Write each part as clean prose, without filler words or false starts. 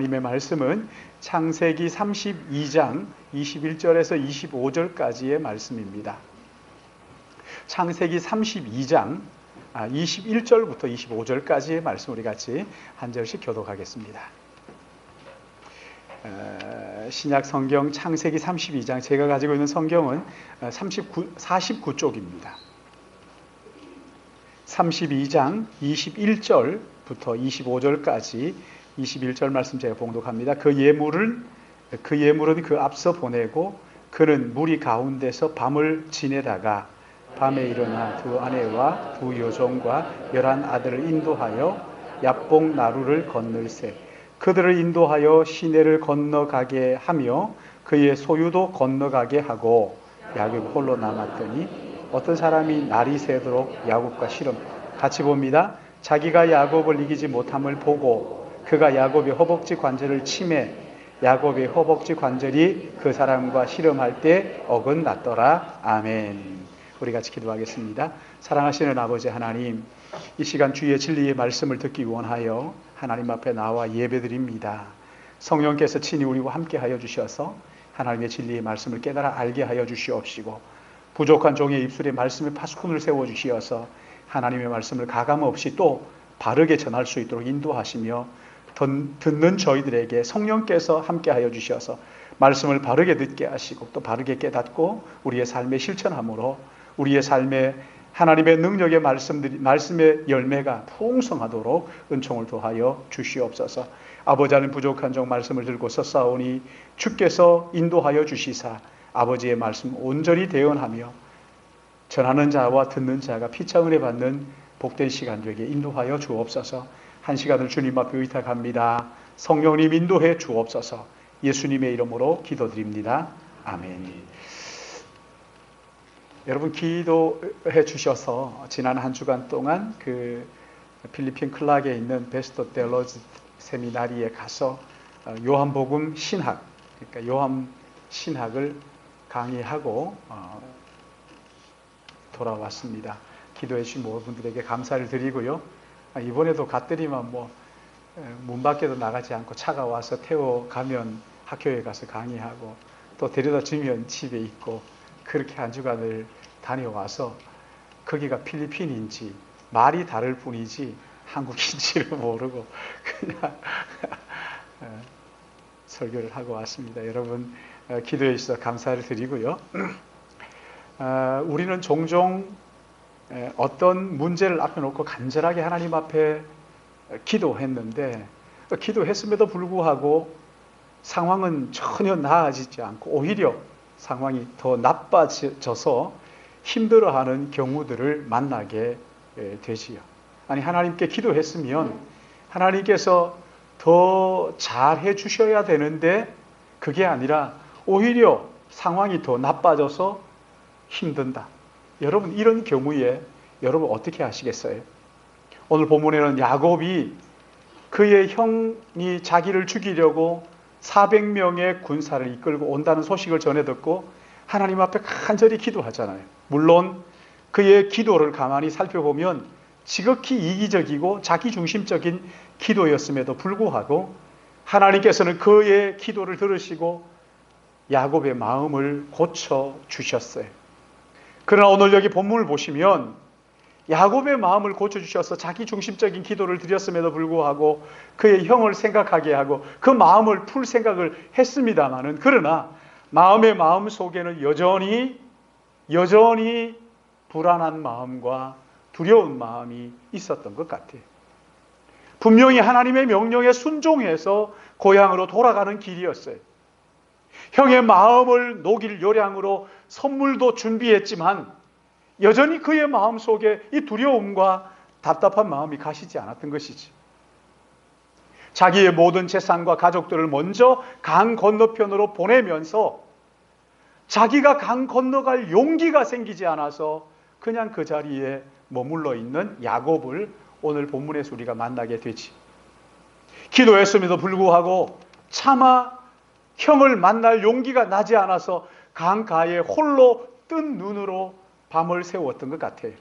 하나님의 말씀은 창세기 32장 21절에서 25절까지의 말씀입니다. 창세기 32장 21절부터 25절까지의 말씀 우리 같이 한 절씩 교독하겠습니다. 신약 성경 창세기 32장, 제가 가지고 있는 성경은 49쪽입니다. 32장 21절부터 25절까지 21절 말씀 제가 봉독합니다. 그 예물은 그 앞서 보내고 그는 무리 가운데서 밤을 지내다가 밤에 일어나 두 아내와 두 여종과 11 아들을 인도하여 야복 나루를 건널세 그들을 인도하여 시내를 건너가게 하며 그의 소유도 건너가게 하고 야곱 홀로 남았더니 어떤 사람이 날이 새도록 야곱과 씨름 같이 봅니다. 자기가 야곱을 이기지 못함을 보고 그가 야곱의 허벅지 관절을 치매 야곱의 허벅지 관절이 그 사람과 씨름할 때 어긋났더라. 아멘. 우리 같이 기도하겠습니다. 사랑하시는 아버지 하나님, 이 시간 주의 진리의 말씀을 듣기 원하여 하나님 앞에 나와 예배드립니다. 성령께서 친히 우리와 함께 하여 주셔서 하나님의 진리의 말씀을 깨달아 알게 하여 주시옵시고 부족한 종의 입술에 말씀의 파수꾼을 세워주시어서 하나님의 말씀을 가감 없이 또 바르게 전할 수 있도록 인도하시며 듣는 저희들에게 성령께서 함께 하여 주셔서 말씀을 바르게 듣게 하시고 또 바르게 깨닫고 우리의 삶에 실천함으로 우리의 삶에 하나님의 능력의 말씀의 열매가 풍성하도록 은총을 더하여 주시옵소서. 아버지 하나님, 부족한 종 말씀을 들고 서싸우니 주께서 인도하여 주시사 아버지의 말씀 온전히 대언하며 전하는 자와 듣는 자가 피차 은혜 받는 복된 시간 되게 인도하여 주옵소서. 한 시간을 주님 앞에 의탁합니다. 성령님 인도해 주옵소서. 예수님의 이름으로 기도드립니다. 아멘. 여러분, 기도해 주셔서 지난 한 주간 동안 그 필리핀 클락에 있는 베스토 델로즈 세미나리에 가서 요한복음 신학, 그러니까 요한 신학을 강의하고 돌아왔습니다. 기도해 주신 모든 분들에게 감사를 드리고요. 이번에도 갔더니만 문 밖에도 나가지 않고 차가 와서 태워가면 학교에 가서 강의하고 또 데려다 주면 집에 있고 그렇게 한 주간을 다녀와서 거기가 필리핀인지 말이 다를 뿐이지 한국인지를 모르고 그냥 설교를 하고 왔습니다. 여러분 기도해 주셔서 감사를 드리고요. 우리는 종종 어떤 문제를 앞에 놓고 간절하게 하나님 앞에 기도했는데 기도했음에도 불구하고 상황은 전혀 나아지지 않고 오히려 상황이 더 나빠져서 힘들어하는 경우들을 만나게 되지요. 아니, 하나님께 기도했으면 하나님께서 더 잘해 주셔야 되는데 그게 아니라 오히려 상황이 더 나빠져서 힘든다. 여러분, 이런 경우에 여러분 어떻게 하시겠어요? 오늘 본문에는 야곱이 그의 형이 자기를 죽이려고 400명의 군사를 이끌고 온다는 소식을 전해 듣고 하나님 앞에 간절히 기도하잖아요. 물론 그의 기도를 가만히 살펴보면 지극히 이기적이고 자기중심적인 기도였음에도 불구하고 하나님께서는 그의 기도를 들으시고 야곱의 마음을 고쳐주셨어요. 그러나 오늘 여기 본문을 보시면 야곱의 마음을 고쳐주셔서 자기중심적인 기도를 드렸음에도 불구하고 그의 형을 생각하게 하고 그 마음을 풀 생각을 했습니다마는 그러나 마음 속에는 여전히 불안한 마음과 두려운 마음이 있었던 것 같아요. 분명히 하나님의 명령에 순종해서 고향으로 돌아가는 길이었어요. 형의 마음을 녹일 요량으로 선물도 준비했지만 여전히 그의 마음 속에 이 두려움과 답답한 마음이 가시지 않았던 것이지. 자기의 모든 재산과 가족들을 먼저 강 건너편으로 보내면서 자기가 강 건너갈 용기가 생기지 않아서 그냥 그 자리에 머물러 있는 야곱을 오늘 본문에서 우리가 만나게 되지. 기도했음에도 불구하고 차마 형을 만날 용기가 나지 않아서 강가에 홀로 뜬 눈으로 밤을 새웠던 것 같아요.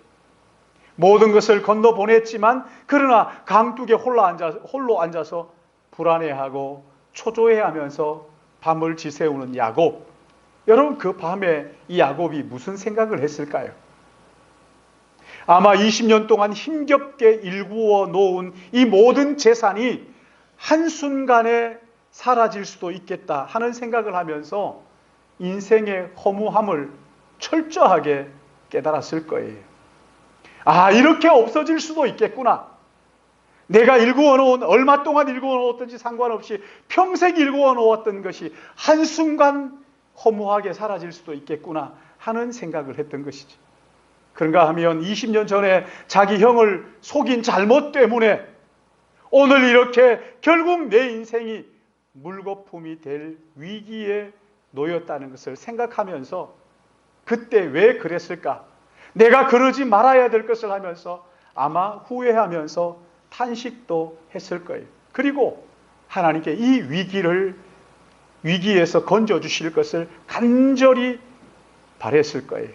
모든 것을 건너 보냈지만 그러나 강둑에 홀로 앉아서 불안해하고 초조해하면서 밤을 지새우는 야곱. 여러분, 그 밤에 이 야곱이 무슨 생각을 했을까요? 아마 20년 동안 힘겹게 일구어 놓은 이 모든 재산이 한순간에 사라질 수도 있겠다 하는 생각을 하면서 인생의 허무함을 철저하게 깨달았을 거예요. 아, 이렇게 없어질 수도 있겠구나. 내가 일구어 놓은, 얼마 동안 일구어 놓았든지 상관없이 평생 일구어 놓았던 것이 한순간 허무하게 사라질 수도 있겠구나 하는 생각을 했던 것이지. 그런가 하면 20년 전에 자기 형을 속인 잘못 때문에 오늘 이렇게 결국 내 인생이 물거품이 될 위기에 놓였다는 것을 생각하면서 그때 왜 그랬을까? 내가 그러지 말아야 될 것을 하면서 아마 후회하면서 탄식도 했을 거예요. 그리고 하나님께 이 위기에서 건져주실 것을 간절히 바랬을 거예요.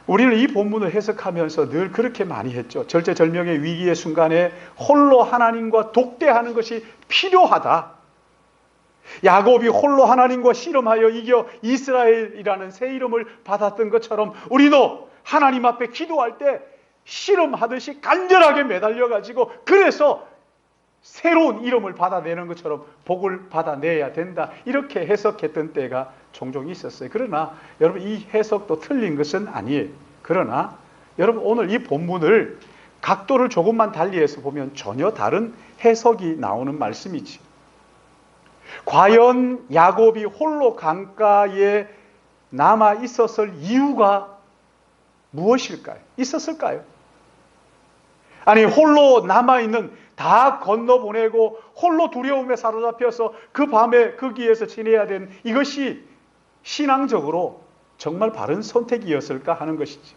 우리는 이 본문을 해석하면서 늘 그렇게 많이 했죠. 절체절명의 위기의 순간에 홀로 하나님과 독대하는 것이 필요하다. 야곱이 홀로 하나님과 씨름하여 이겨 이스라엘이라는 새 이름을 받았던 것처럼 우리도 하나님 앞에 기도할 때 씨름하듯이 간절하게 매달려가지고 그래서 새로운 이름을 받아내는 것처럼 복을 받아내야 된다. 이렇게 해석했던 때가 종종 있었어요. 그러나 여러분, 이 해석도 틀린 것은 아니에요. 그러나 여러분, 오늘 이 본문을 각도를 조금만 달리해서 보면 전혀 다른 해석이 나오는 말씀이지. 과연 야곱이 홀로 강가에 남아 있었을 이유가 무엇일까요? 있었을까요? 아니, 홀로 남아있는, 다 건너보내고 홀로 두려움에 사로잡혀서 그 밤에 거기에서 지내야 된 이것이 신앙적으로 정말 바른 선택이었을까 하는 것이지.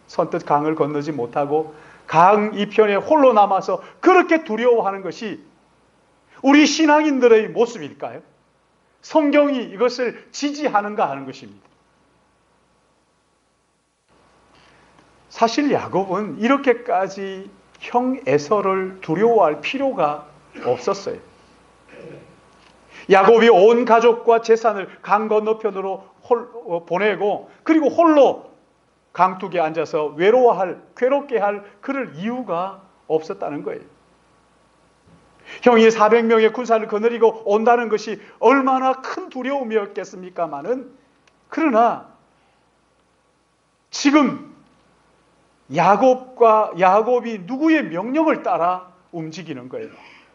선뜻 강을 건너지 못하고 강 이편에 홀로 남아서 그렇게 두려워하는 것이 우리 신앙인들의 모습일까요? 성경이 이것을 지지하는가 하는 것입니다. 사실 야곱은 이렇게까지 형 에서를 두려워할 필요가 없었어요. 야곱이 온 가족과 재산을 강 건너편으로 보내고 그리고 홀로 강둑에 앉아서 괴롭게 할 그럴 이유가 없었다는 거예요. 형이 400명의 군사를 거느리고 온다는 것이 얼마나 큰 두려움이었겠습니까마는, 그러나 지금 야곱이 누구의 명령을 따라 움직이는 거예요.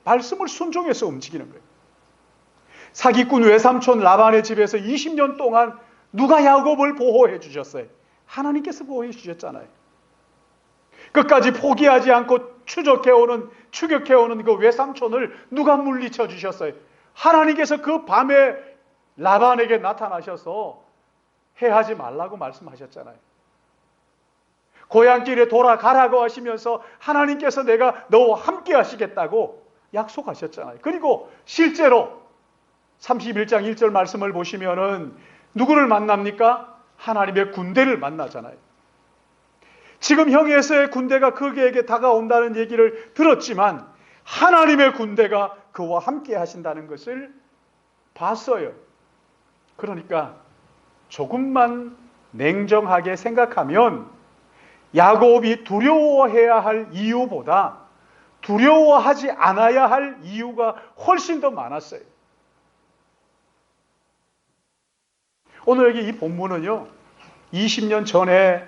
말씀을 순종해서 움직이는 거예요. 사기꾼 외삼촌 라반의 집에서 20년 동안 누가 야곱을 보호해 주셨어요? 하나님께서 보호해 주셨잖아요. 끝까지 포기하지 않고 추격해오는 그 외삼촌을 누가 물리쳐 주셨어요? 하나님께서 그 밤에 라반에게 나타나셔서 해하지 말라고 말씀하셨잖아요. 고향길에 돌아가라고 하시면서 하나님께서 내가 너와 함께 하시겠다고 약속하셨잖아요. 그리고 실제로 31장 1절 말씀을 보시면은 누구를 만납니까? 하나님의 군대를 만나잖아요. 지금 형에서의 군대가 그에게 다가온다는 얘기를 들었지만 하나님의 군대가 그와 함께 하신다는 것을 봤어요. 그러니까 조금만 냉정하게 생각하면 야곱이 두려워해야 할 이유보다 두려워하지 않아야 할 이유가 훨씬 더 많았어요. 오늘 여기 이 본문은요, 20년 전에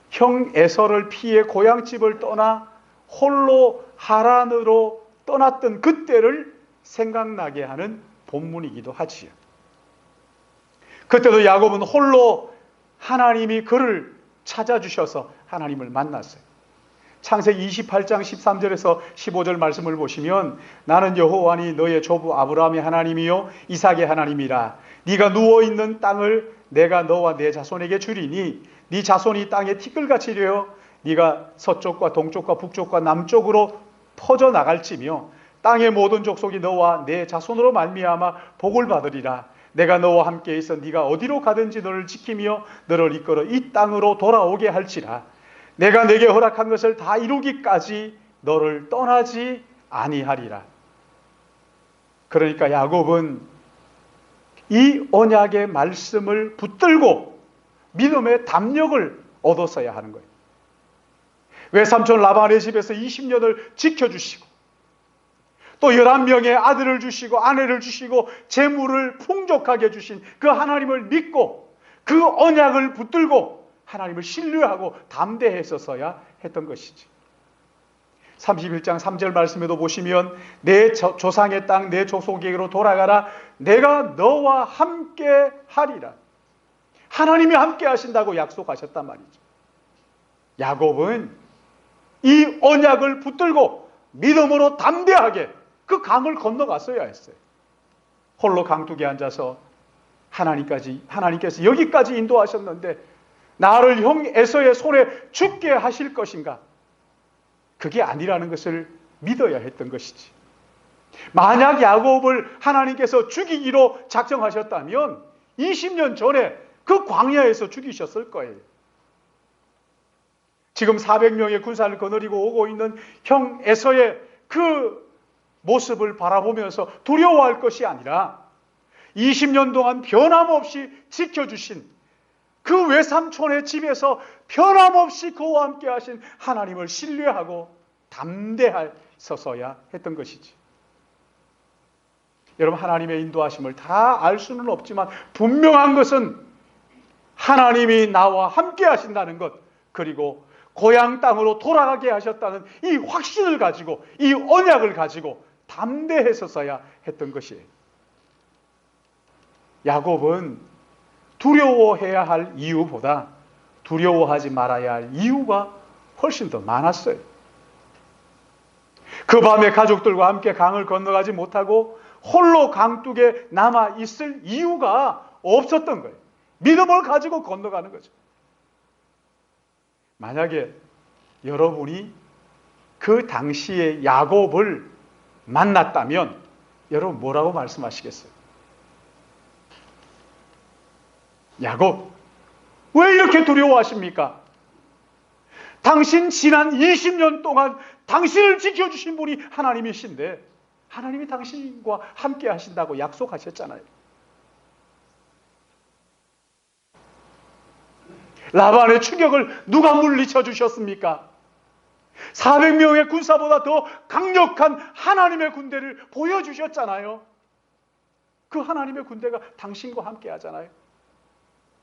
형 에서를 피해 고향집을 떠나 홀로 하란으로 떠났던 그때를 생각나게 하는 본문이기도 하지요. 그때도 야곱은 홀로 하나님이 그를 찾아주셔서 하나님을 만났어요. 창세기 28장 13절에서 15절 말씀을 보시면 나는 여호와니 너의 조부 아브라함의 하나님이요 이삭의 하나님이라. 네가 누워있는 땅을 내가 너와 내 자손에게 주리니 네 자손이 땅에 티끌같이 되어 네가 서쪽과 동쪽과 북쪽과 남쪽으로 퍼져나갈지며 땅의 모든 족속이 너와 내 자손으로 말미암아 복을 받으리라. 내가 너와 함께 있어 네가 어디로 가든지 너를 지키며 너를 이끌어 이 땅으로 돌아오게 할지라. 내가 네게 허락한 것을 다 이루기까지 너를 떠나지 아니하리라. 그러니까 야곱은 이 언약의 말씀을 붙들고 믿음의 담력을 얻었어야 하는 거예요. 외삼촌 라반의 집에서 20년을 지켜주시고 또 11명의 아들을 주시고 아내를 주시고 재물을 풍족하게 주신 그 하나님을 믿고 그 언약을 붙들고 하나님을 신뢰하고 담대했었어야 했던 것이지. 31장 3절 말씀에도 보시면 내 조상의 땅 내 족속에게로 돌아가라. 내가 너와 함께 하리라. 하나님이 함께 하신다고 약속하셨단 말이죠. 야곱은 이 언약을 붙들고 믿음으로 담대하게 그 강을 건너갔어야 했어요. 홀로 강둑에 앉아서 하나님께서 여기까지 인도하셨는데 나를 형 에서의 손에 죽게 하실 것인가? 그게 아니라는 것을 믿어야 했던 것이지. 만약 야곱을 하나님께서 죽이기로 작정하셨다면 20년 전에 그 광야에서 죽이셨을 거예요. 지금 400명의 군사를 거느리고 오고 있는 형 에서의 그 모습을 바라보면서 두려워할 것이 아니라 20년 동안 변함없이 지켜주신 그 외삼촌의 집에서 변함없이 그와 함께 하신 하나님을 신뢰하고 담대하셔서야 했던 것이지. 여러분, 하나님의 인도하심을 다 알 수는 없지만 분명한 것은 하나님이 나와 함께 하신다는 것, 그리고 고향 땅으로 돌아가게 하셨다는 이 확신을 가지고 이 언약을 가지고 담대했었어야 했던 것이에요. 야곱은 두려워해야 할 이유보다 두려워하지 말아야 할 이유가 훨씬 더 많았어요. 그 밤에 가족들과 함께 강을 건너가지 못하고 홀로 강둑에 남아 있을 이유가 없었던 거예요. 믿음을 가지고 건너가는 거죠. 만약에 여러분이 그 당시에 야곱을 만났다면 여러분 뭐라고 말씀하시겠어요? 야곱, 왜 이렇게 두려워하십니까? 당신 지난 20년 동안 당신을 지켜주신 분이 하나님이신데 하나님이 당신과 함께 하신다고 약속하셨잖아요. 라반의 추격을 누가 물리쳐 주셨습니까? 400명의 군사보다 더 강력한 하나님의 군대를 보여주셨잖아요. 그 하나님의 군대가 당신과 함께 하잖아요.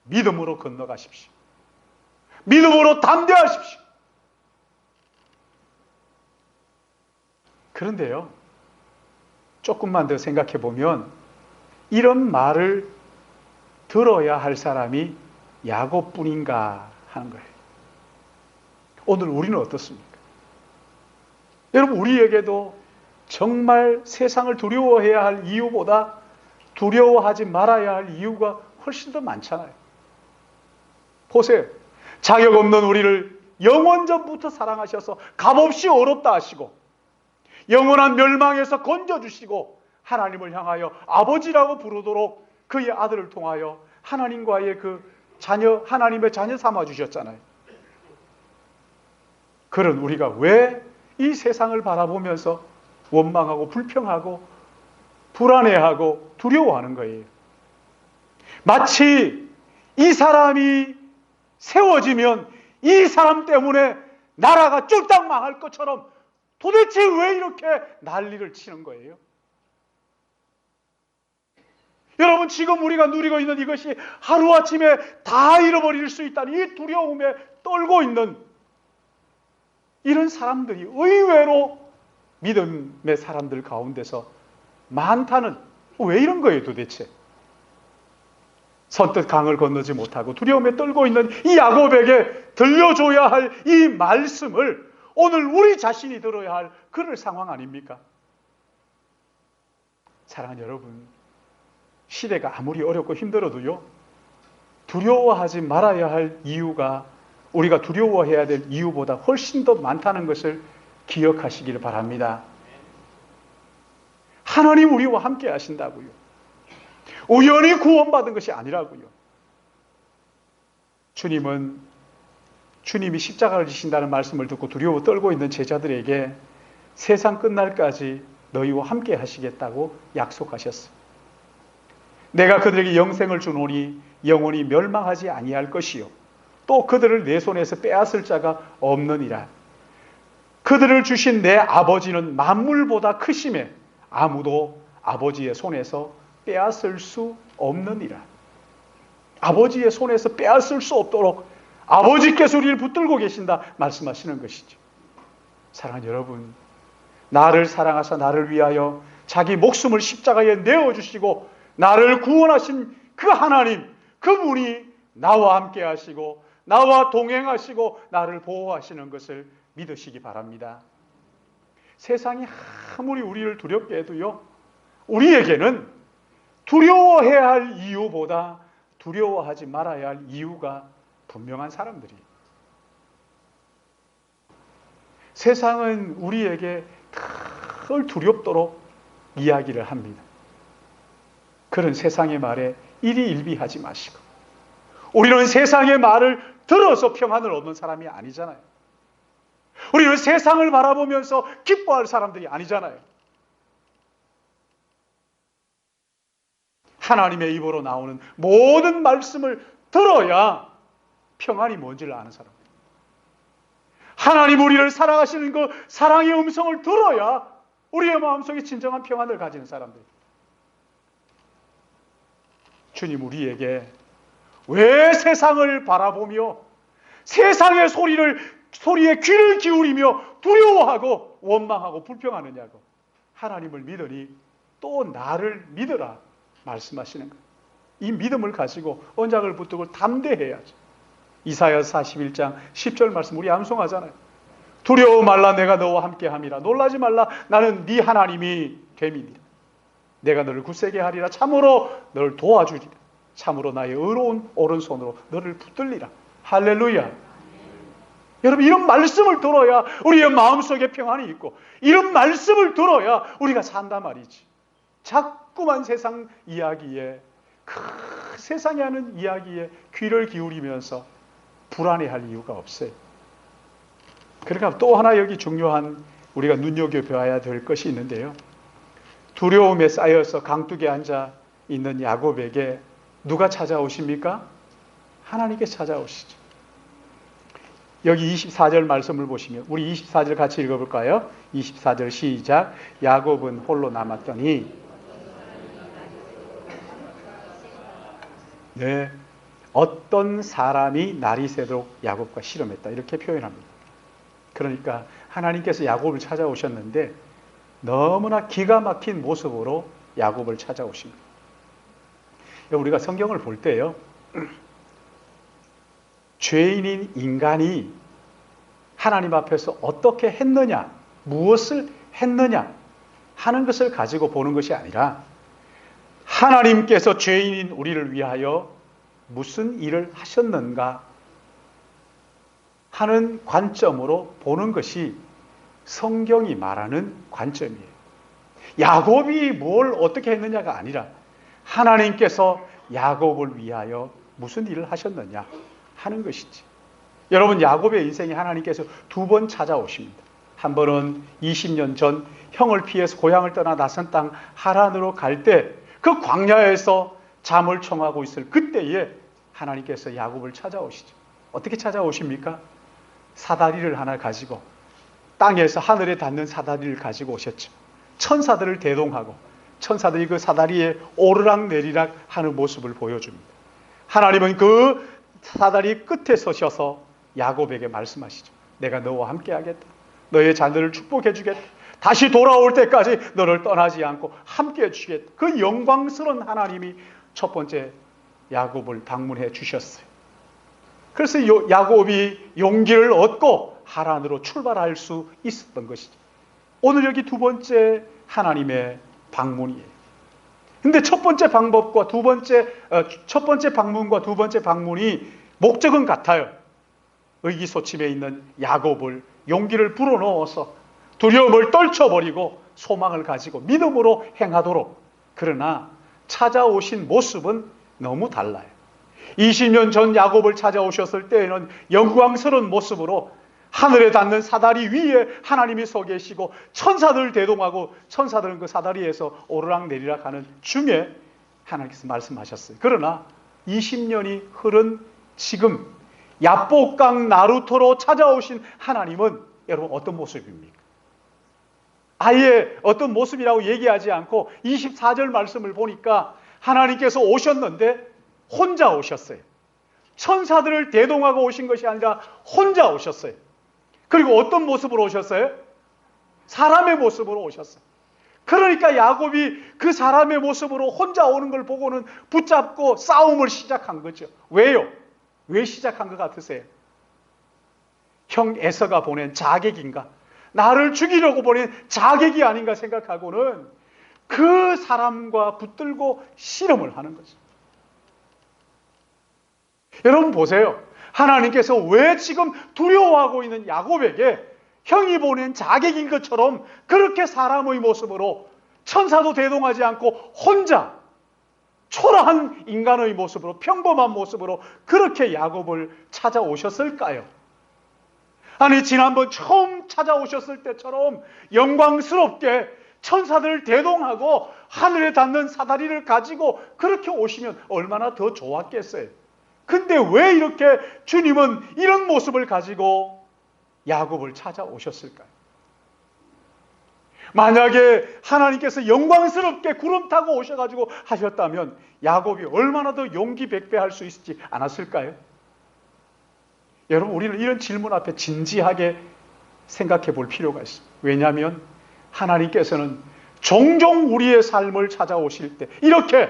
믿음으로 건너가십시오. 믿음으로 담대하십시오. 그런데요, 조금만 더 생각해 보면 이런 말을 들어야 할 사람이 야곱뿐인가 하는 거예요. 오늘 우리는 어떻습니까? 여러분, 우리에게도 정말 세상을 두려워해야 할 이유보다 두려워하지 말아야 할 이유가 훨씬 더 많잖아요. 보세요. 자격 없는 우리를 영원전부터 사랑하셔서 값없이 어렵다 하시고 영원한 멸망에서 건져주시고 하나님을 향하여 아버지라고 부르도록 그의 아들을 통하여 하나님과의 그 자녀, 하나님의 자녀 삼아주셨잖아요. 그런 우리가 왜 이 세상을 바라보면서 원망하고 불평하고 불안해하고 두려워하는 거예요. 마치 이 사람이 세워지면 이 사람 때문에 나라가 쫄딱 망할 것처럼 도대체 왜 이렇게 난리를 치는 거예요? 여러분, 지금 우리가 누리고 있는 이것이 하루아침에 다 잃어버릴 수 있다는 이 두려움에 떨고 있는 이런 사람들이 의외로 믿음의 사람들 가운데서 많다는, 왜 이런 거예요 도대체? 선뜻 강을 건너지 못하고 두려움에 떨고 있는 이 야곱에게 들려줘야 할 이 말씀을 오늘 우리 자신이 들어야 할 그럴 상황 아닙니까? 사랑하는 여러분, 시대가 아무리 어렵고 힘들어도요, 두려워하지 말아야 할 이유가 우리가 두려워해야 될 이유보다 훨씬 더 많다는 것을 기억하시기를 바랍니다. 하나님 우리와 함께 하신다고요. 우연히 구원받은 것이 아니라고요. 주님이 십자가를 지신다는 말씀을 듣고 두려워 떨고 있는 제자들에게 세상 끝날까지 너희와 함께 하시겠다고 약속하셨어. 내가 그들에게 영생을 주노니 영원히 멸망하지 아니할 것이요 또 그들을 내 손에서 빼앗을 자가 없느니라. 그들을 주신 내 아버지는 만물보다 크심에 아무도 아버지의 손에서 빼앗을 수 없느니라. 아버지의 손에서 빼앗을 수 없도록 아버지께서 우리를 붙들고 계신다 말씀하시는 것이죠. 사랑하는 여러분, 나를 사랑하사 나를 위하여 자기 목숨을 십자가에 내어주시고 나를 구원하신 그 하나님, 그분이 나와 함께 하시고 나와 동행하시고 나를 보호하시는 것을 믿으시기 바랍니다. 세상이 아무리 우리를 두렵게 해도요, 우리에게는 두려워해야 할 이유보다 두려워하지 말아야 할 이유가 분명한 사람들이에요. 세상은 우리에게 덜 두렵도록 이야기를 합니다. 그런 세상의 말에 일희일비하지 마시고, 우리는 세상의 말을 들어서 평안을 얻는 사람이 아니잖아요. 우리는 세상을 바라보면서 기뻐할 사람들이 아니잖아요. 하나님의 입으로 나오는 모든 말씀을 들어야 평안이 뭔지를 아는 사람. 하나님 우리를 사랑하시는 그 사랑의 음성을 들어야 우리의 마음속에 진정한 평안을 가지는 사람들. 주님 우리에게 왜 세상을 바라보며 세상의 소리에 귀를 기울이며 두려워하고 원망하고 불평하느냐고. 하나님을 믿으니 또 나를 믿으라 말씀하시는 거예요. 이 믿음을 가지고 언약을 붙들고 담대해야죠. 이사야 41장 10절 말씀 우리 암송하잖아요. 두려워 말라 내가 너와 함께함이라. 놀라지 말라 나는 네 하나님이 됨이니라. 내가 너를 굳세게 하리라. 참으로 너를 도와주리라. 참으로 나의 의로운 오른손으로 너를 붙들리라. 할렐루야. 여러분 이런 말씀을 들어야 우리의 마음속에 평안이 있고, 이런 말씀을 들어야 우리가 산다 말이지. 자꾸만 세상 이야기에, 세상이 하는 이야기에 귀를 기울이면서 불안해할 이유가 없어요. 그러니까 또 하나 여기 중요한 우리가 눈여겨봐야 될 것이 있는데요. 두려움에 쌓여서 강둑에 앉아 있는 야곱에게 누가 찾아오십니까? 하나님께서 찾아오시죠. 여기 24절 말씀을 보시면 우리 24절 같이 읽어볼까요? 24절 시작. 야곱은 홀로 남았더니 네, 어떤 사람이 날이 새도록 야곱과 씨름했다 이렇게 표현합니다. 그러니까 하나님께서 야곱을 찾아오셨는데 너무나 기가 막힌 모습으로 야곱을 찾아오십니다. 우리가 성경을 볼 때요, 죄인인 인간이 하나님 앞에서 어떻게 했느냐, 무엇을 했느냐 하는 것을 가지고 보는 것이 아니라 하나님께서 죄인인 우리를 위하여 무슨 일을 하셨는가 하는 관점으로 보는 것이 성경이 말하는 관점이에요. 야곱이 뭘 어떻게 했느냐가 아니라 하나님께서 야곱을 위하여 무슨 일을 하셨느냐 하는 것이지. 여러분 야곱의 인생에 하나님께서 두 번 찾아오십니다. 한 번은 20년 전 형을 피해서 고향을 떠나 낯선 땅 하란으로 갈 때 그 광야에서 잠을 청하고 있을 그때에 하나님께서 야곱을 찾아오시죠. 어떻게 찾아오십니까? 사다리를 하나 가지고 땅에서 하늘에 닿는 사다리를 가지고 오셨죠. 천사들을 대동하고 천사들이 그 사다리에 오르락 내리락 하는 모습을 보여줍니다. 하나님은 그 사다리 끝에 서셔서 야곱에게 말씀하시죠. 내가 너와 함께 하겠다. 너의 자녀를 축복해 주겠다. 다시 돌아올 때까지 너를 떠나지 않고 함께 해주시겠다. 그 영광스러운 하나님이 첫 번째 야곱을 방문해 주셨어요. 그래서 야곱이 용기를 얻고 하란으로 출발할 수 있었던 것이죠. 오늘 여기 두 번째 하나님의 방문이에요. 근데 첫 번째 방문과 두 번째 방문이 목적은 같아요. 의기소침해 있는 야곱을 용기를 불어넣어서 두려움을 떨쳐버리고 소망을 가지고 믿음으로 행하도록. 그러나 찾아오신 모습은 너무 달라요. 20년 전 야곱을 찾아오셨을 때에는 영광스러운 모습으로 하늘에 닿는 사다리 위에 하나님이 서 계시고 천사들 대동하고 천사들은 그 사다리에서 오르락내리락 하는 중에 하나님께서 말씀하셨어요. 그러나 20년이 흐른 지금 야복강 나루토로 찾아오신 하나님은 여러분 어떤 모습입니까? 아예 어떤 모습이라고 얘기하지 않고 24절 말씀을 보니까 하나님께서 오셨는데 혼자 오셨어요. 천사들을 대동하고 오신 것이 아니라 혼자 오셨어요. 그리고 어떤 모습으로 오셨어요? 사람의 모습으로 오셨어요. 그러니까 야곱이 그 사람의 모습으로 혼자 오는 걸 보고는 붙잡고 싸움을 시작한 거죠. 왜요? 왜 시작한 것 같으세요? 형 에서가 보낸 자객인가? 나를 죽이려고 보낸 자객이 아닌가 생각하고는 그 사람과 붙들고 씨름을 하는 거죠. 여러분 보세요. 하나님께서 왜 지금 두려워하고 있는 야곱에게 형이 보낸 자객인 것처럼 그렇게 사람의 모습으로 천사도 대동하지 않고 혼자 초라한 인간의 모습으로 평범한 모습으로 그렇게 야곱을 찾아오셨을까요? 아니 지난번 처음 찾아오셨을 때처럼 영광스럽게 천사들을 대동하고 하늘에 닿는 사다리를 가지고 그렇게 오시면 얼마나 더 좋았겠어요. 근데 왜 이렇게 주님은 이런 모습을 가지고 야곱을 찾아오셨을까요? 만약에 하나님께서 영광스럽게 구름 타고 오셔가지고 하셨다면 야곱이 얼마나 더 용기 백배할 수 있지 않았을까요? 여러분 우리는 이런 질문 앞에 진지하게 생각해 볼 필요가 있습니다. 왜냐하면 하나님께서는 종종 우리의 삶을 찾아오실 때 이렇게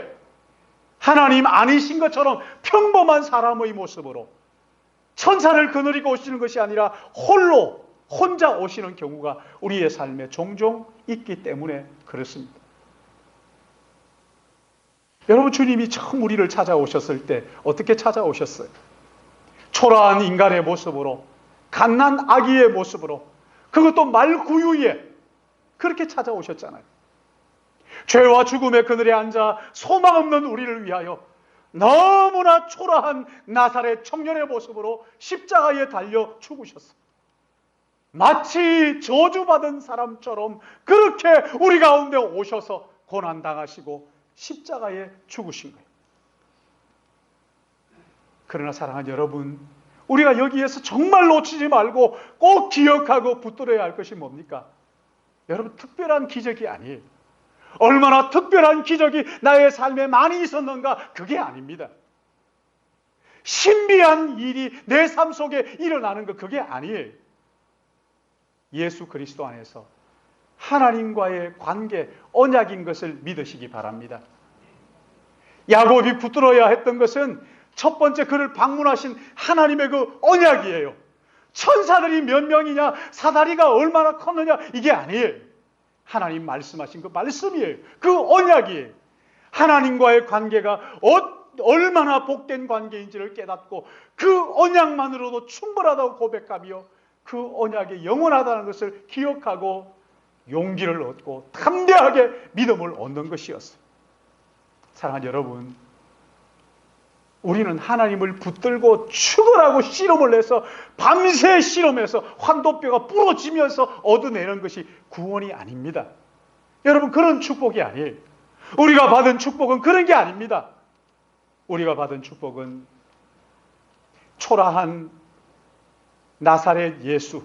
하나님 아니신 것처럼 평범한 사람의 모습으로 천사를 거느리고 오시는 것이 아니라 홀로 혼자 오시는 경우가 우리의 삶에 종종 있기 때문에 그렇습니다. 여러분 주님이 처음 우리를 찾아오셨을 때 어떻게 찾아오셨어요? 초라한 인간의 모습으로 갓난 아기의 모습으로 그것도 말구유에 그렇게 찾아오셨잖아요. 죄와 죽음의 그늘에 앉아 소망 없는 우리를 위하여 너무나 초라한 나사렛 청년의 모습으로 십자가에 달려 죽으셨어요. 마치 저주받은 사람처럼 그렇게 우리 가운데 오셔서 고난당하시고 십자가에 죽으신 거예요. 그러나 사랑하는 여러분, 우리가 여기에서 정말 놓치지 말고 꼭 기억하고 붙들어야 할 것이 뭡니까? 여러분 특별한 기적이 아니에요. 얼마나 특별한 기적이 나의 삶에 많이 있었는가? 그게 아닙니다. 신비한 일이 내 삶 속에 일어나는 거 그게 아니에요. 예수 그리스도 안에서 하나님과의 관계, 언약인 것을 믿으시기 바랍니다. 야곱이 붙들어야 했던 것은 첫 번째 그를 방문하신 하나님의 그 언약이에요. 천사들이 몇 명이냐, 사다리가 얼마나 컸느냐 이게 아니에요. 하나님 말씀하신 그 말씀이에요. 그 언약이에요. 하나님과의 관계가 얼마나 복된 관계인지를 깨닫고 그 언약만으로도 충분하다고 고백하며 그 언약이 영원하다는 것을 기억하고 용기를 얻고 담대하게 믿음을 얻는 것이었어요. 사랑하는 여러분, 우리는 하나님을 붙들고 죽으라고 씨름을 해서 밤새 씨름해서 환도뼈가 부러지면서 얻어내는 것이 구원이 아닙니다. 여러분 그런 축복이 아니에요. 우리가 받은 축복은 그런 게 아닙니다. 우리가 받은 축복은 초라한 나사렛 예수,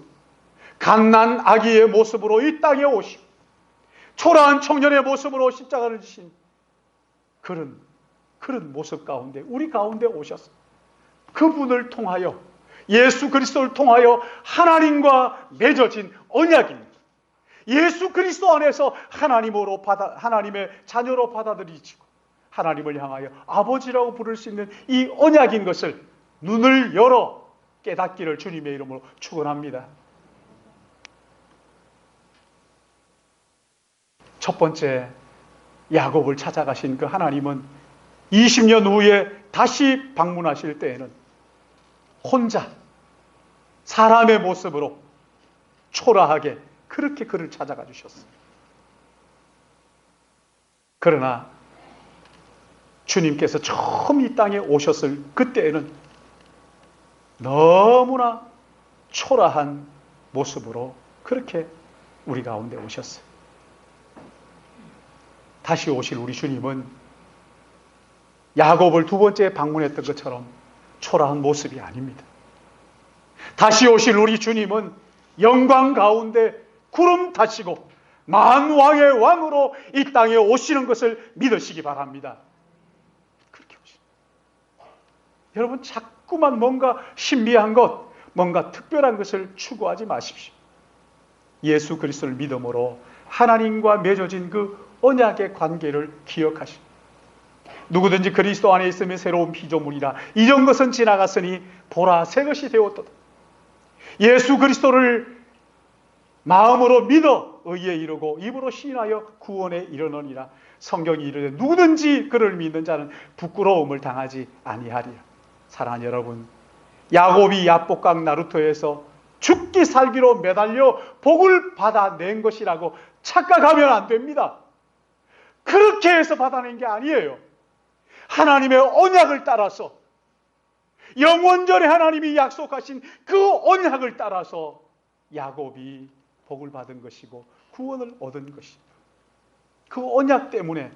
갓난 아기의 모습으로 이 땅에 오시고 초라한 청년의 모습으로 십자가를 지신 그런 모습 가운데 우리 가운데 오셔서 그분을 통하여 예수 그리스도를 통하여 하나님과 맺어진 언약입니다. 예수 그리스도 안에서 하나님의 자녀로 받아들이지고 하나님을 향하여 아버지라고 부를 수 있는 이 언약인 것을 눈을 열어 깨닫기를 주님의 이름으로 축원합니다. 첫 번째 야곱을 찾아가신 그 하나님은 20년 후에 다시 방문하실 때에는 혼자 사람의 모습으로 초라하게 그렇게 그를 찾아가 주셨어요. 그러나 주님께서 처음 이 땅에 오셨을 그때에는 너무나 초라한 모습으로 그렇게 우리 가운데 오셨어요. 다시 오실 우리 주님은 야곱을 두 번째 방문했던 것처럼 초라한 모습이 아닙니다. 다시 오실 우리 주님은 영광 가운데 구름 타시고 만왕의 왕으로 이 땅에 오시는 것을 믿으시기 바랍니다. 그렇게 오십니다. 여러분, 자꾸만 뭔가 신비한 것, 뭔가 특별한 것을 추구하지 마십시오. 예수 그리스도를 믿음으로 하나님과 맺어진 그 언약의 관계를 기억하시고, 누구든지 그리스도 안에 있으면 새로운 피조물이라, 이전 것은 지나갔으니 보라 새 것이 되었도다. 예수 그리스도를 마음으로 믿어 의에 이르고 입으로 시인하여 구원에 이르느니라. 성경이 이르되 누구든지 그를 믿는 자는 부끄러움을 당하지 아니하리라. 사랑하는 여러분, 야곱이 야복강 나루터에서 죽기 살기로 매달려 복을 받아낸 것이라고 착각하면 안 됩니다. 그렇게 해서 받아낸 게 아니에요. 하나님의 언약을 따라서, 영원전에 하나님이 약속하신 그 언약을 따라서 야곱이 복을 받은 것이고 구원을 얻은 것입니다. 그 언약 때문에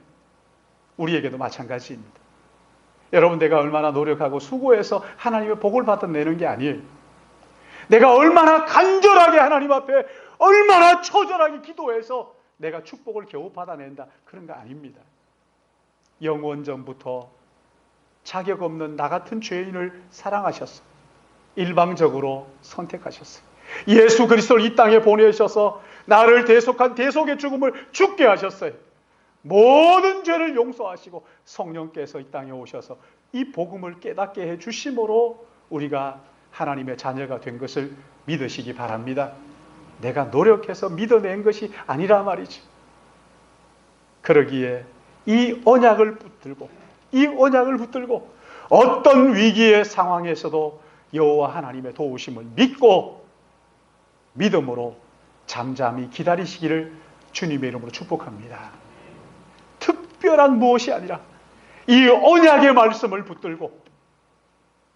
우리에게도 마찬가지입니다. 여러분, 내가 얼마나 노력하고 수고해서 하나님의 복을 받아내는 게 아니에요. 내가 얼마나 간절하게 하나님 앞에 얼마나 처절하게 기도해서 내가 축복을 겨우 받아낸다, 그런 거 아닙니다. 영원전부터 자격 없는 나 같은 죄인을 사랑하셨어요. 일방적으로 선택하셨어요. 예수 그리스도를 이 땅에 보내셔서 나를 대속한 대속의 죽음을 죽게 하셨어요. 모든 죄를 용서하시고 성령께서 이 땅에 오셔서 이 복음을 깨닫게 해주심으로 우리가 하나님의 자녀가 된 것을 믿으시기 바랍니다. 내가 노력해서 믿어낸 것이 아니라 말이죠. 그러기에 이 언약을 붙들고 어떤 위기의 상황에서도 여호와 하나님의 도우심을 믿고 믿음으로 잠잠히 기다리시기를 주님의 이름으로 축복합니다. 특별한 무엇이 아니라 이 언약의 말씀을 붙들고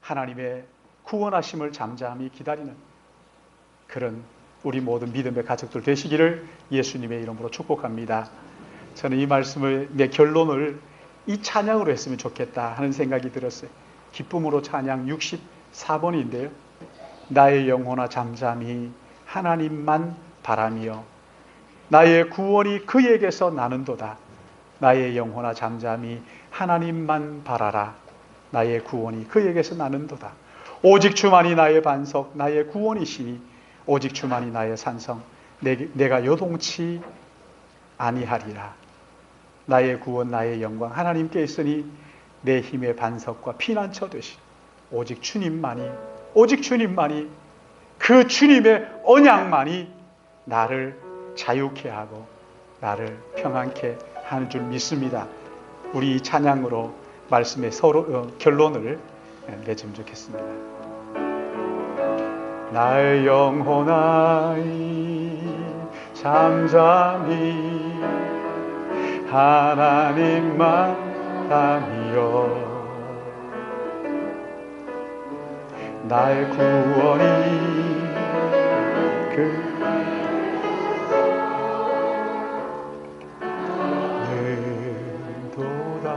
하나님의 구원하심을 잠잠히 기다리는 그런 우리 모든 믿음의 가족들 되시기를 예수님의 이름으로 축복합니다. 저는 이 말씀을, 내 결론을 이 찬양으로 했으면 좋겠다 하는 생각이 들었어요. 기쁨으로 찬양 64번인데요. 나의 영혼아 잠잠히 하나님만 바라며 나의 구원이 그에게서 나는도다. 나의 영혼아 잠잠히 하나님만 바라라. 나의 구원이 그에게서 나는도다. 오직 주만이 나의 반석, 나의 구원이시니 오직 주만이 나의 산성, 내가 요동치 아니하리라. 나의 구원, 나의 영광 하나님께 있으니 내 힘의 반석과 피난처 되시. 오직 주님만이 그 주님의 언약만이 나를 자유케 하고 나를 평안케 하는 줄 믿습니다. 우리 찬양으로 말씀의 결론을 맺으면 좋겠습니다. 나의 영혼아 잠잠히 하나님만 바라며 나의 구원이 그는도다.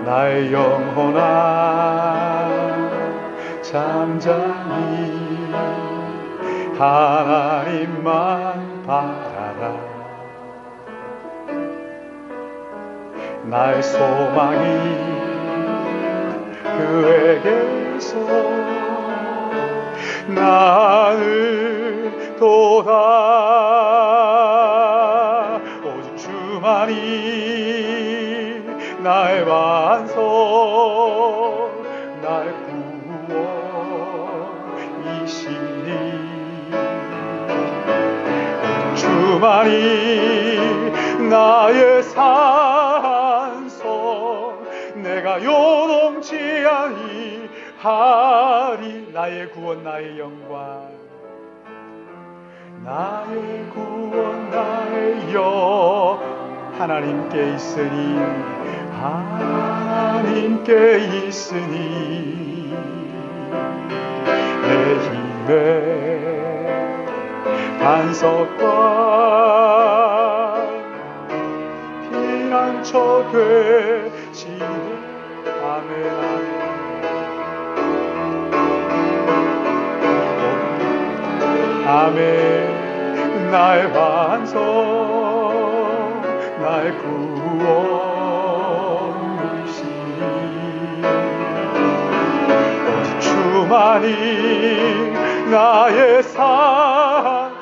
나의 영혼아 잠잠히 하나님만 바라라. 나의 소망이 그에게서 나는 도다. 오직 주만이 나의 반석, 나의 구원이시니 오직 주만이 나의 산성, 내가 요동치 아니하리. 나의 구원, 나의 영광, 나의 구원, 나의 하나님께 있으니 힘의 반석과 피난처 되시네. 아멘, 아멘. 아멘. 나의 반석, 나의 구원이시. 오직 주만이 나의 산성,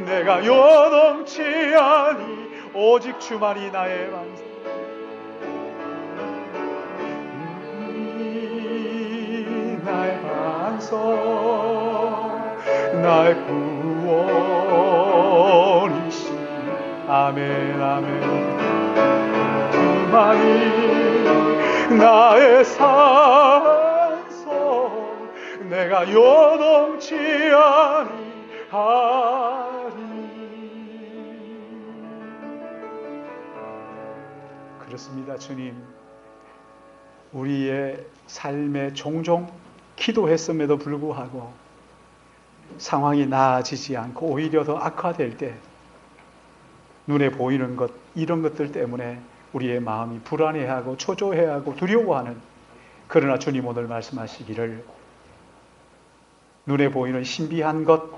내가 요동치 아니. 오직 주만이 나의 반석, 나의 반석, 나의 구원이시. 아멘, 아멘. 주만이 나의 산성, 내가 요동치 아니하리. 그렇습니다. 주님, 우리의 삶에 종종 기도했음에도 불구하고 상황이 나아지지 않고 오히려 더 악화될 때 눈에 보이는 것, 이런 것들 때문에 우리의 마음이 불안해하고 초조해하고 두려워하는, 그러나 주님 오늘 말씀하시기를 눈에 보이는 신비한 것,